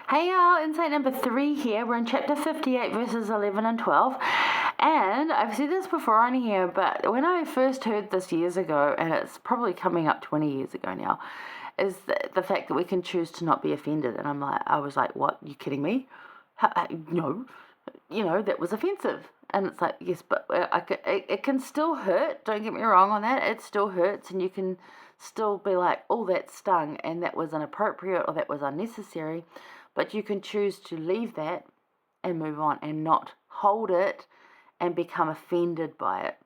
Hey y'all, insight number 3 here. We're in chapter 58, verses 11 and 12. And I've said this before on here, but when I first heard this years ago, and it's probably coming up 20 years ago now, is the fact that we can choose to not be offended. And I was like, what? You kidding me? No. That was offensive. And it's like, yes, but it can still hurt. Don't get me wrong on that. It still hurts, and you can still be like, oh, that stung, and that was inappropriate, or that was unnecessary. But you can choose to leave that and move on and not hold it and become offended by it.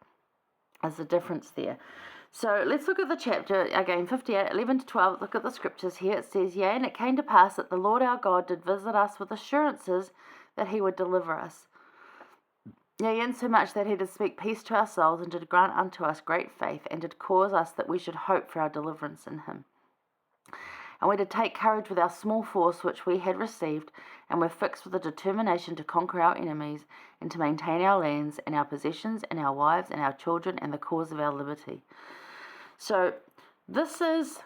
There's a difference there. So let's look at the chapter again, 58, 11 to 12. Look at the scriptures here. It says, yea, and it came to pass that the Lord our God did visit us with assurances that he would deliver us. Yea, insomuch that he did speak peace to our souls, and did grant unto us great faith, and did cause us that we should hope for our deliverance in him. And we did take courage with our small force which we had received, and were fixed with a determination to conquer our enemies, and to maintain our lands, and our possessions, and our wives, and our children, and the cause of our liberty. So this is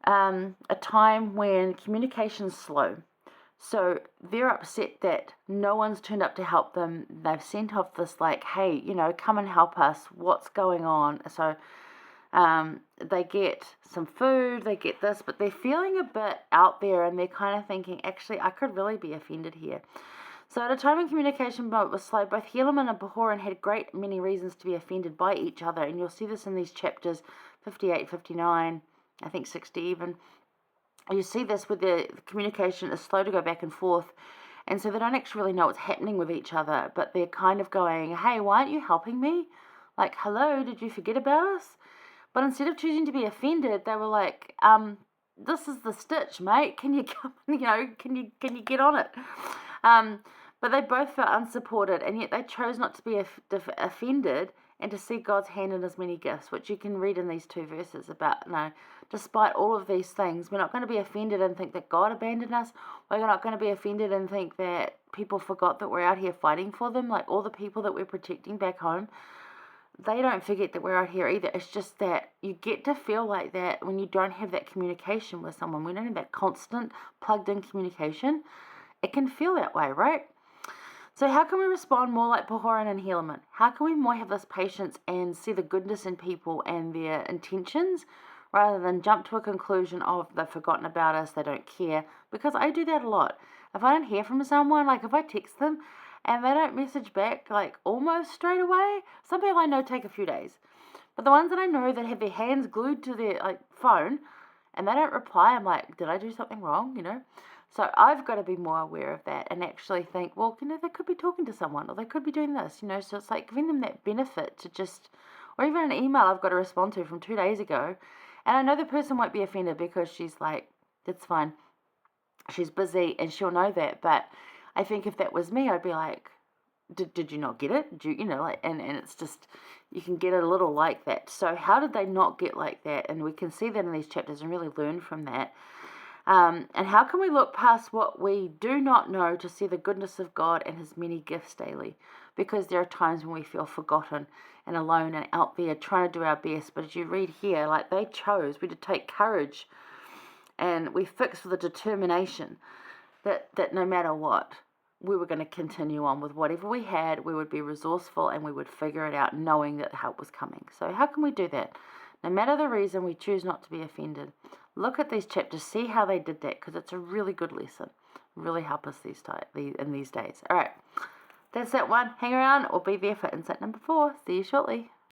a time when communication's slow. So they're upset that no one's turned up to help them. They've sent off this like, hey, come and help us. What's going on? So they get some food, they get this, but they're feeling a bit out there, and they're kind of thinking, actually, I could really be offended here. So at a time when communication was slow, both Helaman and Pahoran had great many reasons to be offended by each other, and you'll see this in these chapters 58, 59, I think 60 even. You see this with the communication is slow to go back and forth, and so they don't actually really know what's happening with each other, but they're kind of going, hey, why aren't you helping me? Like, hello, did you forget about us? But instead of choosing to be offended, they were like, this is the stitch, mate. Can you come, can you get on it? But they both felt unsupported, and yet they chose not to be offended and to see God's hand in his many gifts, which you can read in these 2 verses about, despite all of these things, we're not going to be offended and think that God abandoned us. We're not going to be offended and think that people forgot that we're out here fighting for them, like all the people that we're protecting back home. They don't forget that we're out here either. It's just that you get to feel like that when you don't have that communication with someone. We don't have that constant plugged-in communication. It can feel that way, right? So how can we respond more like Pahoran and Helaman? How can we more have this patience and see the goodness in people and their intentions, rather than jump to a conclusion of they've forgotten about us, they don't care? Because I do that a lot. If I don't hear from someone, like if I text them, and they don't message back like almost straight away. Some people I know take a few days. But the ones that I know that have their hands glued to their phone and they don't reply, I'm like, did I do something wrong, So I've got to be more aware of that and actually think, well, they could be talking to someone, or they could be doing this, So it's like giving them that benefit to just, or even an email I've got to respond to from 2 days ago. And I know the person won't be offended because she's like, that's fine. She's busy and she'll know that. But I think if that was me, I'd be like, did you not get it? Did you, and it's just, you can get a little like that. So how did they not get like that? And we can see that in these chapters and really learn from that. And how can we look past what we do not know to see the goodness of God and his many gifts daily? Because there are times when we feel forgotten and alone and out there trying to do our best. But as you read here, like they chose, we did take courage, and we fixed with a determination that no matter what, we were going to continue on with whatever we had. We would be resourceful and we would figure it out knowing that help was coming. So how can we do that? No matter the reason, we choose not to be offended. Look at these chapters, see how they did that, because it's a really good lesson. Really help us in these days. All right, that's that one. Hang around or be there for insight number 4. See you shortly.